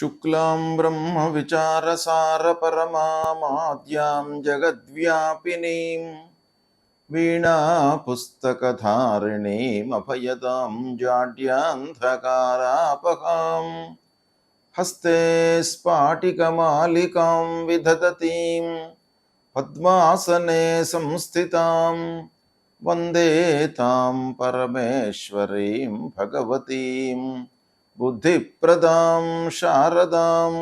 शुक्लां ब्रह्मविचारसारपरमामाद्यां जगद्व्यापिनीं वीणापुस्तकधारिणीमभयदां जाड्यान्धकारापहां हस्ते स्फाटिकमालिकां विदधतीं पद्मासने संस्थितां वन्दे तां परमेश्वरीं भगवतीं बुद्धिप्रदां शारदां।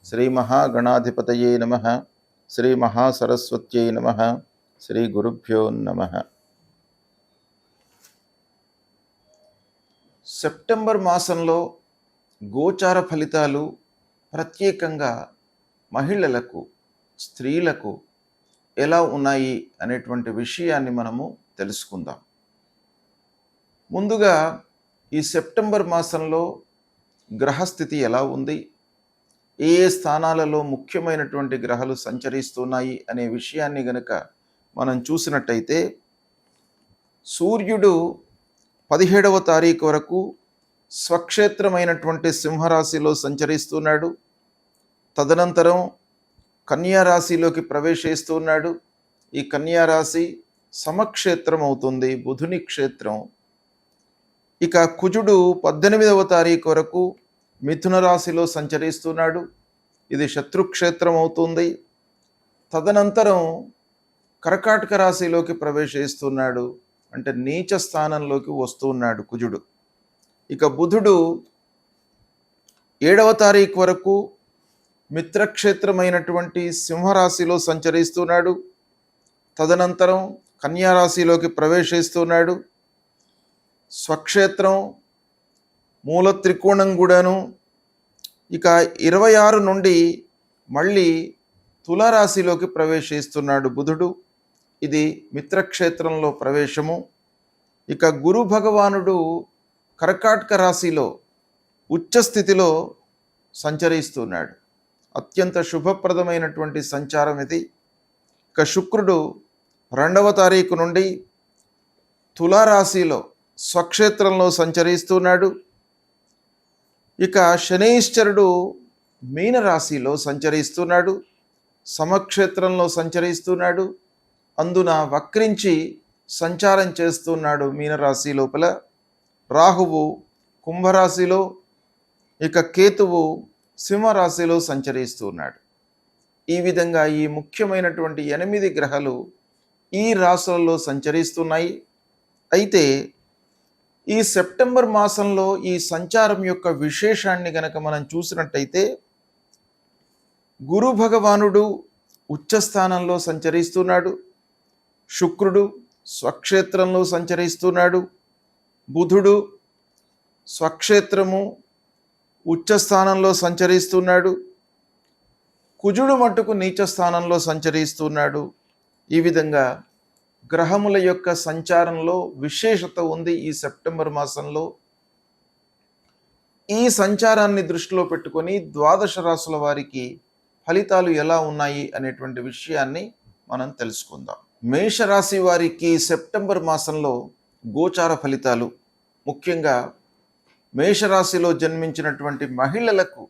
श्री महागणाधिपतये नमः। श्री महासरस्वत्यै नमः। శ్రీ గురుభ్యో నమః. సెప్టెంబర్ మాసంలో గోచార ఫలితాలు ప్రత్యేకంగా మహిళలకు, స్త్రీలకు ఎలా ఉన్నాయి అనేటువంటి విషయాన్ని మనము తెలుసుకుందాం. ముందుగా ఈ సెప్టెంబర్ మాసంలో గ్రహస్థితి ఎలా ఉంది, ఏ స్థానాలలో ముఖ్యమైనటువంటి గ్రహాలు సంచరిస్తున్నాయి అనే విషయాన్ని గనుక మనం చూసినట్టయితే, సూర్యుడు 17వ తారీఖు వరకు స్వక్షేత్రమైనటువంటి సింహరాశిలో సంచరిస్తున్నాడు. తదనంతరం కన్యారాశిలోకి ప్రవేశిస్తున్నాడు. ఈ కన్యారాశి సమక్షేత్రం అవుతుంది, బుధుని క్షేత్రం. ఇక కుజుడు 18వ తారీఖు వరకు మిథున రాశిలో సంచరిస్తున్నాడు. ఇది శత్రుక్షేత్రం అవుతుంది. తదనంతరం కర్కాటక రాశిలోకి ప్రవేశిస్తున్నాడు, అంటే నీచ స్థానంలోకి వస్తున్నాడు కుజుడు. ఇక బుధుడు 7వ తారీఖు వరకు మిత్రక్షేత్రమైనటువంటి సింహరాశిలో సంచరిస్తున్నాడు. తదనంతరం కన్యారాశిలోకి ప్రవేశిస్తున్నాడు. స్వక్షేత్రం మూల త్రికోణం కూడాను. ఇక 26 నుండి మళ్ళీ తులారాశిలోకి ప్రవేశిస్తున్నాడు బుధుడు. ఇది మిత్రక్షేత్రంలో ప్రవేశము. ఇక గురు భగవానుడు కర్కాటక రాశిలో ఉచ్చస్థితిలో సంచరిస్తున్నాడు. అత్యంత శుభప్రదమైనటువంటి సంచారం ఇది. ఇక శుక్రుడు 2వ తారీఖు నుండి తులారాశిలో స్వక్షేత్రంలో సంచరిస్తున్నాడు. ఇక శనైశ్చరుడు మీనరాశిలో సంచరిస్తున్నాడు, సమక్షేత్రంలో సంచరిస్తున్నాడు. అందున వక్రించి సంచారం చేస్తున్నాడు మీనరాశి లోపల. రాహువు కుంభరాశిలో, ఇక కేతువు సింహరాశిలో సంచరిస్తున్నాడు. ఈ విధంగా ఈ ముఖ్యమైనటువంటి 8 గ్రహాలు ఈ రాశులలో సంచరిస్తున్నాయి. అయితే ఈ సెప్టెంబర్ మాసంలో ఈ సంచారం యొక్క విశేషాన్ని గనక మనం చూసినట్టయితే, గురు భగవానుడు ఉచ్చస్థానంలో సంచరిస్తున్నాడు, శుక్రుడు స్వక్షేత్రంలో సంచరిస్తున్నాడు, బుధుడు స్వక్షేత్రము ఉచ్చస్థానంలో సంచరిస్తున్నాడు, కుజుడు మట్టుకు నీచ స్థానంలో సంచరిస్తున్నాడు. ఈ విధంగా గ్రహముల యొక్క సంచారంలో విశేషత ఉంది ఈ సెప్టెంబర్ మాసంలో. ఈ సంచారాన్ని దృష్టిలో పెట్టుకొని ద్వాదశ రాశుల వారికి ఫలితాలు ఎలా ఉన్నాయి అనేటువంటి విషయాన్ని మనం తెలుసుకుందాం. మేషరాశి వారికి సెప్టెంబర్ మాసంలో గోచార ఫలితాలు, ముఖ్యంగా మేషరాశిలో జన్మించినటువంటి మహిళలకు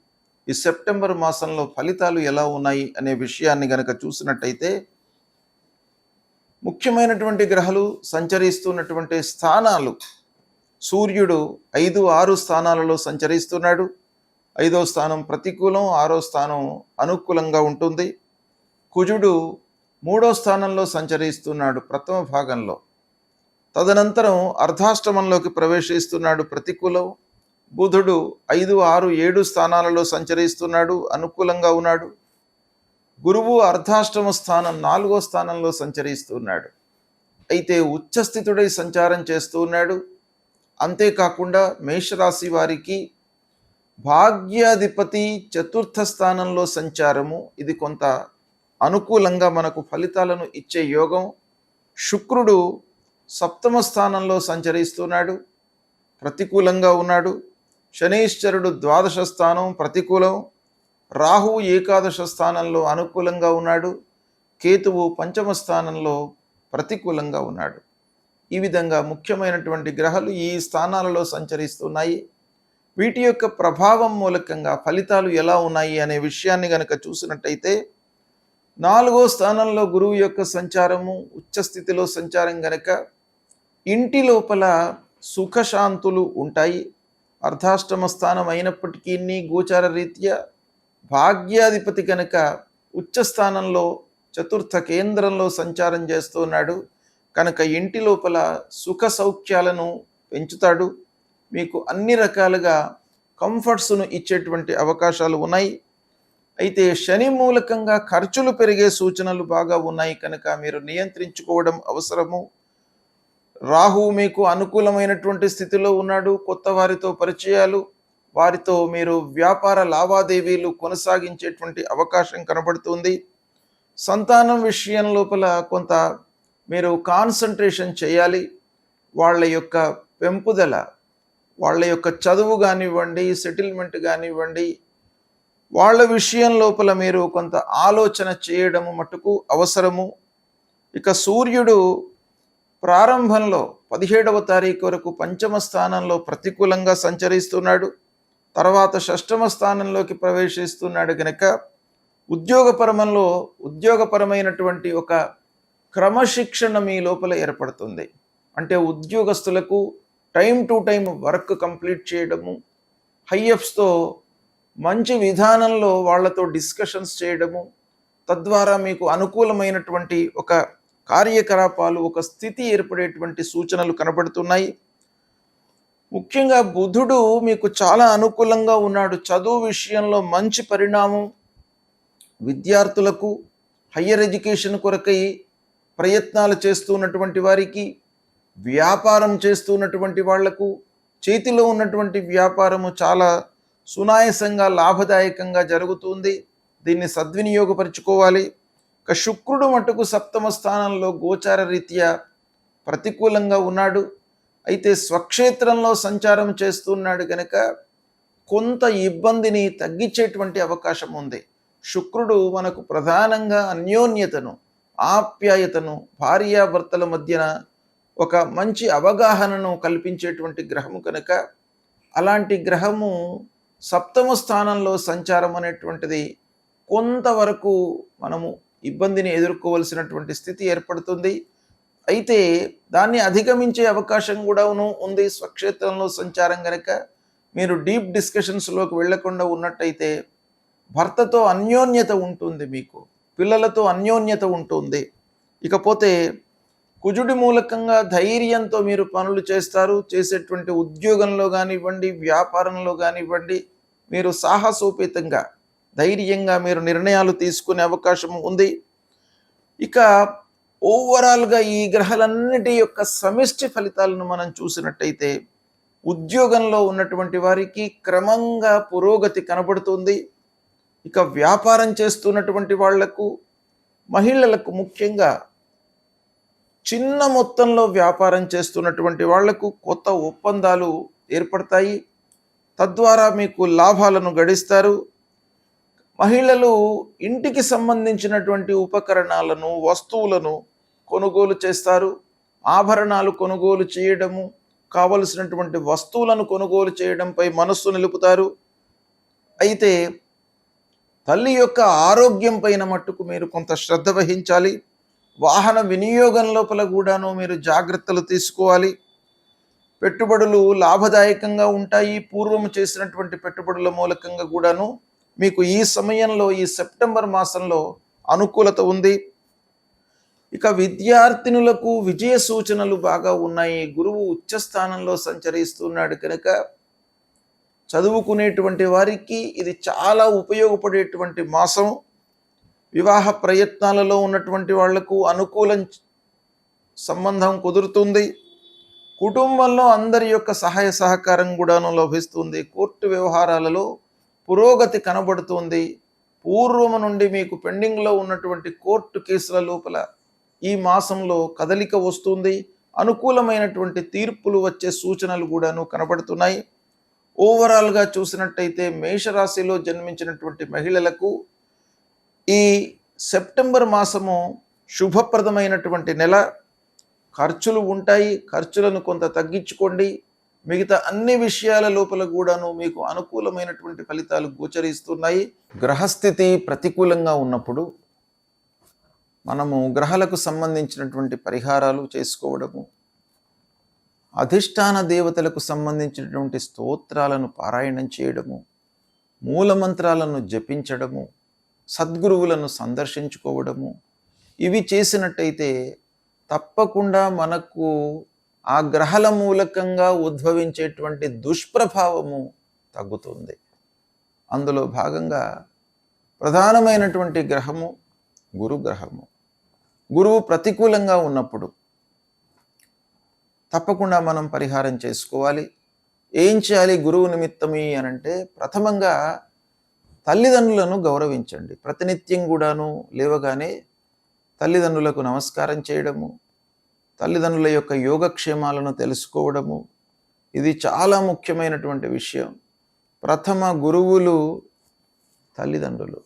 ఈ సెప్టెంబర్ మాసంలో ఫలితాలు ఎలా ఉన్నాయి అనే విషయాన్ని గనక చూసినట్టయితే, ముఖ్యమైనటువంటి గ్రహాలు సంచరిస్తున్నటువంటి స్థానాలు, సూర్యుడు 5, 6 స్థానాలలో సంచరిస్తున్నాడు. 5వ స్థానం ప్రతికూలం, 6వ స్థానం అనుకూలంగా ఉంటుంది. కుజుడు 3వ స్థానంలో సంచరిస్తున్నాడు ప్రథమ భాగంలో. తదనంతరం అర్ధాష్టమంలోకి ప్రవేశిస్తున్నాడు, ప్రతికూలం. బుధుడు 5, 6, 7 స్థానాలలో సంచరిస్తున్నాడు, అనుకూలంగా ఉన్నాడు. గురువు అర్ధాష్టమ స్థానం 4వ స్థానంలో సంచరిస్తున్నాడు. అయితే ఉచ్చస్థితుడై సంచారం చేస్తూ ఉన్నాడు. అంతేకాకుండా మేషరాశి వారికి భాగ్యాధిపతి 4థ స్థానంలో సంచారము, ఇది కొంత అనుకూలంగా మనకు ఫలితాలను ఇచ్చే యోగం. శుక్రుడు 7వ స్థానంలో సంచరిస్తున్నాడు, ప్రతికూలంగా ఉన్నాడు. శనైశ్చరుడు 12వ స్థానం ప్రతికూలం. రాహువు 11వ స్థానంలో అనుకూలంగా ఉన్నాడు. కేతువు 5వ స్థానంలో ప్రతికూలంగా ఉన్నాడు. ఈ విధంగా ముఖ్యమైనటువంటి గ్రహాలు ఈ స్థానాలలో సంచరిస్తున్నాయి. వీటి యొక్క ప్రభావం మూలకంగా ఫలితాలు ఎలా ఉన్నాయి అనే విషయాన్ని గనక చూసినట్టయితే 4వ స్థానంలో గురువు యొక్క సంచారము ఉచ్చ స్థితిలో సంచారం గనక ఇంటి లోపల సుఖశాంతులు ఉంటాయి. అర్ధాష్టమ స్థానం అయినప్పటికీ గోచార రీత్యా భాగ్యాధిపతి కనుక ఉచ్చ స్థానంలో చతుర్థ కేంద్రంలో సంచారం చేస్తున్నాడు కనుక ఇంటి లోపల సుఖ సౌఖ్యాలను పెంచుతాడు. మీకు అన్ని రకాలుగా కంఫర్ట్స్ను ఇచ్చేటువంటి అవకాశాలు ఉన్నాయి. అయితే శని మూలకంగా ఖర్చులు పెరిగే సూచనలు బాగా ఉన్నాయి కనుక మీరు నియంత్రించుకోవడం అవసరము. రాహువు మీకు అనుకూలమైనటువంటి స్థితిలో ఉన్నాడు. కొత్త వారితో పరిచయాలు, వారితో మీరు వ్యాపార లావాదేవీలు కొనసాగించేటువంటి అవకాశం కనబడుతుంది. సంతానం విషయం లోపల కొంత మీరు కాన్సన్ట్రేషన్ చేయాలి. వాళ్ళ యొక్క పెంపుదల, వాళ్ళ యొక్క చదువు కానివ్వండి, సెటిల్మెంట్ కానివ్వండి, వాళ్ళ విషయం లోపల మీరు కొంత ఆలోచన చేయడము మటుకు అవసరము. ఇక సూర్యుడు ప్రారంభంలో 17వ తారీఖు వరకు పంచమ స్థానంలో ప్రతికూలంగా సంచరిస్తున్నాడు. తర్వాత షష్టమ స్థానంలోకి ప్రవేశిస్తున్నాడు కనుక ఉద్యోగపరమైనటువంటి ఒక క్రమశిక్షణ మీ లోపల ఏర్పడుతుంది. అంటే ఉద్యోగస్తులకు time to time work complete చేయడము, హైఎఫ్స్తో మంచి విధానంలో వాళ్ళతో డిస్కషన్స్ చేయడము, తద్వారా మీకు అనుకూలమైనటువంటి ఒక కార్యకలాపాలు, ఒక స్థితి ఏర్పడేటువంటి సూచనలు కనబడుతున్నాయి. ముఖ్యంగా బుధుడు మీకు చాలా అనుకూలంగా ఉన్నాడు. చదువు విషయంలో మంచి పరిణామం, విద్యార్థులకు హయ్యర్ ఎడ్యుకేషన్ కొరకై ప్రయత్నాలు చేస్తున్నటువంటి వారికి, వ్యాపారం చేస్తున్నటువంటి వాళ్లకు చేతిలో ఉన్నటువంటి వ్యాపారము చాలా సునాయాసంగా లాభదాయకంగా జరుగుతుంది. దీన్ని సద్వినియోగపరుచుకోవాలి. ఇక శుక్రుడు మటుకు సప్తమ స్థానంలో గోచార రీత్యా ప్రతికూలంగా ఉన్నాడు. అయితే స్వక్షేత్రంలో సంచారం చేస్తున్నాడు కనుక కొంత ఇబ్బందిని తగ్గించేటువంటి అవకాశం ఉంది. శుక్రుడు మనకు ప్రధానంగా అన్యోన్యతను, ఆప్యాయతను, భార్యాభర్తల మధ్యన ఒక మంచి అవగాహనను కల్పించేటువంటి గ్రహము కనుక అలాంటి గ్రహము సప్తమ స్థానంలో సంచారం అనేటువంటిది కొంతవరకు మనము ఇబ్బందిని ఎదుర్కోవలసినటువంటి స్థితి ఏర్పడుతుంది. అయితే దాన్ని అధిగమించే అవకాశం కూడా ఉంది. స్వక్షేత్రంలో సంచారం కనుక మీరు డీప్ డిస్కషన్స్లోకి వెళ్లకుండా ఉన్నట్టయితే భర్తతో అన్యోన్యత ఉంటుంది, మీకు పిల్లలతో అన్యోన్యత ఉంటుంది. ఇకపోతే కుజుడి మూలకంగా ధైర్యంతో మీరు పనులు చేస్తారు. చేసేటువంటి ఉద్యోగంలో కానివ్వండి, వ్యాపారంలో కానివ్వండి, మీరు సాహసోపేతంగా ధైర్యంగా మీరు నిర్ణయాలు తీసుకునే అవకాశం ఉంది. ఇక ఓవరాల్గా ఈ గ్రహాలన్నిటి యొక్క సమిష్టి ఫలితాలను మనం చూసినట్టయితే ఉద్యోగంలో ఉన్నటువంటి వారికి క్రమంగా పురోగతి కనబడుతుంది. ఇక వ్యాపారం చేస్తున్నటువంటి వాళ్లకు, మహిళలకు, ముఖ్యంగా చిన్న మొత్తంలో వ్యాపారం చేస్తున్నటువంటి వాళ్లకు కొత్త ఒప్పందాలు ఏర్పడతాయి. తద్వారా మీకు లాభాలను గడిస్తారు. మహిళలు ఇంటికి సంబంధించినటువంటి ఉపకరణాలను, వస్తువులను కొనుగోలు చేస్తారు. ఆభరణాలు కొనుగోలు చేయడము, కావలసినటువంటి వస్తువులను కొనుగోలు చేయడంపై మనస్సు నిలుపుతారు. అయితే తల్లి యొక్క ఆరోగ్యం పైన మట్టుకు మీరు కొంత శ్రద్ధ వహించాలి. వాహన వినియోగం లోపల కూడాను మీరు జాగ్రత్తలు తీసుకోవాలి. పెట్టుబడులు లాభదాయకంగా ఉంటాయి. పూర్వం చేసినటువంటి పెట్టుబడుల మూలకంగా కూడాను మీకు ఈ సమయంలో, ఈ సెప్టెంబర్ మాసంలో అనుకూలత ఉంది. ఇక విద్యార్థినులకు విజయ సూచనలు బాగా ఉన్నాయి. గురువు ఉచ్చస్థానంలో సంచరిస్తున్నాడు కనుక చదువుకునేటువంటి వారికి ఇది చాలా ఉపయోగపడేటువంటి మాసం. వివాహ ప్రయత్నాలలో ఉన్నటువంటి వాళ్లకు అనుకూలం సంబంధం కుదురుతుంది. కుటుంబంలో అందరి యొక్క సహాయ సహకారం కూడాను లభిస్తుంది. కోర్టు వ్యవహారాలలో పురోగతి కనబడుతుంది. పూర్వము నుండి మీకు పెండింగ్లో ఉన్నటువంటి కోర్టు కేసుల లోపల ఈ మాసంలో కదలిక వస్తుంది. అనుకూలమైనటువంటి తీర్పులు వచ్చే సూచనలు కూడాను కనబడుతున్నాయి. ఓవరాల్గా చూసినట్టయితే మేషరాశిలో జన్మించినటువంటి మహిళలకు ఈ సెప్టెంబర్ మాసము శుభప్రదమైనటువంటి నెల. ఖర్చులు ఉంటాయి, ఖర్చులను కొంత తగ్గించుకోండి. మిగతా అన్ని విషయాల లోపల కూడాను మీకు అనుకూలమైనటువంటి ఫలితాలు గోచరిస్తున్నాయి. గ్రహస్థితి ప్రతికూలంగా ఉన్నప్పుడు మనము గ్రహాలకు సంబంధించినటువంటి పరిహారాలు చేసుకోవడము, అధిష్టాన దేవతలకు సంబంధించినటువంటి స్తోత్రాలను పారాయణం చేయడము, మూలమంత్రాలను జపించడము, సద్గురువులను సందర్శించుకోవడము, ఇవి చేసినట్టయితే తప్పకుండా మనకు ఆ గ్రహాల మూలకంగా ఉద్భవించేటువంటి దుష్ప్రభావము తగ్గుతుంది. అందులో భాగంగా ప్రధానమైనటువంటి గ్రహము గురుగ్రహము. గురువు ప్రతికూలంగా ఉన్నప్పుడు తప్పకుండా మనం పరిహారం చేసుకోవాలి. ఏం చేయాలి గురువు నిమిత్తమి అనంటే, ప్రథమంగా తల్లిదండ్రులను గౌరవించండి. ప్రతినిత్యం కూడాను లేవగానే తల్లిదండ్రులకు నమస్కారం చేయడము, తల్లిదండ్రుల యొక్క యోగక్షేమాలను తెలుసుకోవడము, ఇది చాలా ముఖ్యమైనటువంటి విషయం. ప్రథమ గురువులు తల్లిదండ్రులు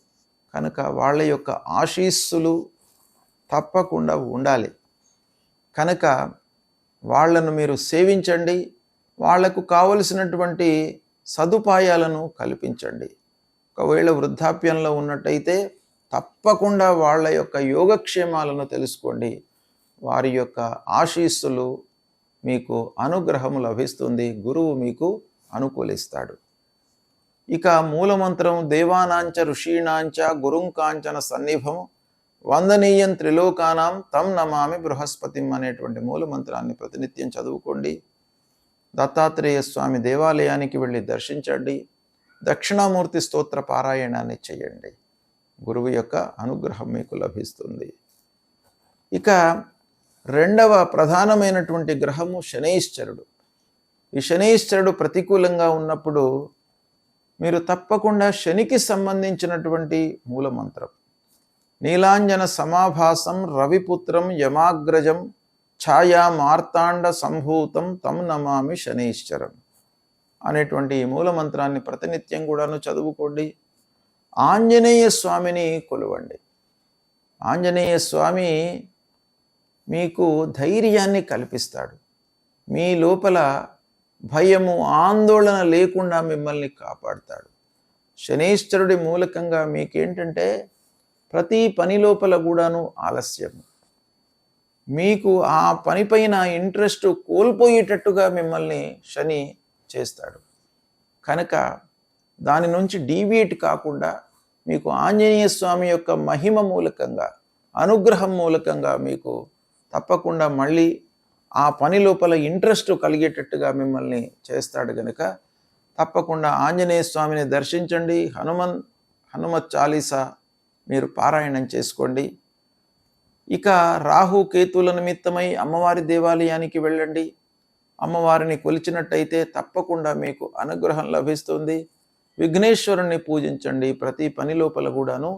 కనుక వాళ్ళ యొక్క ఆశీస్సులు తప్పకుండా ఉండాలి. కనుక వాళ్ళను మీరు సేవించండి, వాళ్లకు కావలసినటువంటి సదుపాయాలను కల్పించండి. ఒకవేళ వృద్ధాప్యంలో ఉన్నట్టయితే తప్పకుండా వాళ్ళ యొక్క యోగక్షేమాలను తెలుసుకోండి. వారి యొక్క ఆశీస్సులు మీకు అనుగ్రహము లభిస్తుంది, గురువు మీకు అనుకూలిస్తాడు. ఇక మూలమంత్రం దేవానాంచ ఋషీణాంచ గురుం కాంచన సన్నిభం వందనీయం త్రిలోకానాం తం నమామి బృహస్పతిం అనేటువంటి మూలమంత్రాన్ని ప్రతినిత్యం చదువుకోండి. దత్తాత్రేయ స్వామి దేవాలయానికి వెళ్ళి దర్శించండి. దక్షిణామూర్తి స్తోత్ర పారాయణాన్ని చేయండి. గురువు యొక్క అనుగ్రహం మీకు లభిస్తుంది. ఇక రెండవ ప్రధానమైనటువంటి గ్రహము శనైశ్చరుడు. ఈ శనైశ్చరుడు ప్రతికూలంగా ఉన్నప్పుడు మీరు తప్పకుండా శనికి సంబంధించినటువంటి మూలమంత్రం నీలాంజన సమాభాసం రవిపుత్రం యమాగ్రజం ఛాయా మార్తాండ సంభూతం తం నమామి శనైశ్చరం అనేటువంటి ఈ మూలమంత్రాన్ని ప్రతినిత్యం కూడాను చదువుకోండి. ఆంజనేయ స్వామిని కొలవండి. ఆంజనేయ స్వామి మీకు ధైర్యాన్ని కల్పిస్తాడు. మీ లోపల భయము ఆందోళన లేకుండా మిమ్మల్ని కాపాడుతాడు. శనైశ్చరుడి మూలకంగా మీకేంటంటే ప్రతి పని లోపల కూడాను ఆలస్యం, మీకు ఆ పనిపైన ఇంట్రెస్ట్ కోల్పోయేటట్టుగా మిమ్మల్ని శని చేస్తాడు. కనుక దాని నుంచి డీవియేట్ కాకుండా మీకు ఆంజనేయ స్వామి యొక్క మహిమ మూలకంగా, అనుగ్రహం మూలకంగా మీకు తప్పకుండా మళ్ళీ ఆ పని లోపల ఇంట్రెస్ట్ కలిగేటట్టుగా మిమ్మల్ని చేస్తాడు. కనుక తప్పకుండా ఆంజనేయ స్వామిని దర్శించండి. హనుమత్ చాలీసా మీరు పారాయణం చేసుకోండి. ఇక రాహు కేతుల నిమిత్తమై అమ్మవారి దేవాలయానికి వెళ్ళండి. అమ్మవారిని కొలిచినట్టయితే తప్పకుండా మీకు అనుగ్రహం లభిస్తుంది. విఘ్నేశ్వరుణ్ణి పూజించండి. ప్రతి పని లోపల కూడాను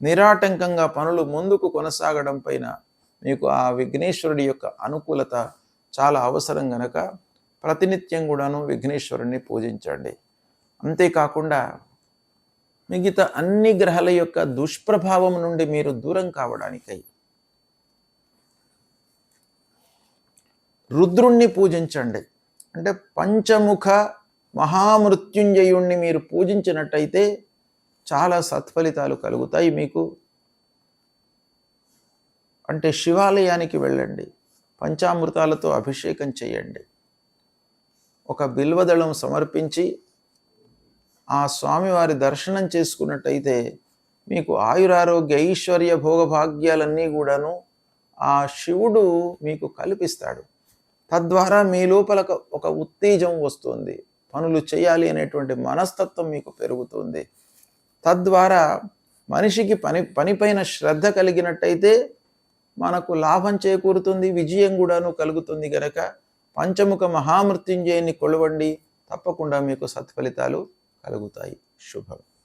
నిరాటంకంగా పనులు ముందుకు కొనసాగడం పైన మీకు ఆ విఘ్నేశ్వరుడి యొక్క అనుకూలత చాలా అవసరం గనక ప్రతినిత్యం కూడాను విఘ్నేశ్వరుణ్ణి పూజించండి. అంతేకాకుండా మిగతా అన్ని గ్రహాల యొక్క దుష్ప్రభావం నుండి మీరు దూరం కావడానికై రుద్రుణ్ణి పూజించండి. అంటే పంచముఖ మహామృత్యుంజయుణ్ణి మీరు పూజించినట్టయితే చాలా సత్ఫలితాలు కలుగుతాయి మీకు. అంటే శివాలయానికి వెళ్ళండి, పంచామృతాలతో అభిషేకం చేయండి, ఒక బిల్వదళం సమర్పించి ఆ స్వామివారి దర్శనం చేసుకున్నట్టయితే మీకు ఆయురారోగ్య ఐశ్వర్య భోగభాగ్యాలన్నీ కూడాను ఆ శివుడు మీకు కల్పిస్తాడు. తద్వారా మీ లోపల ఒక ఉత్తేజం వస్తుంది, పనులు చేయాలి అనేటువంటి మనస్తత్వం మీకు పెరుగుతుంది. తద్వారా మనిషికి పనిపైన శ్రద్ధ కలిగినట్టయితే మనకు లాభం చేకూరుతుంది, విజయం కూడాను కలుగుతుంది. గనక పంచముఖ మహామృత్యుంజయుని కొలవండి, తప్పకుండా మీకు సత్ఫలితాలు కలుగుతాయి. శుభం.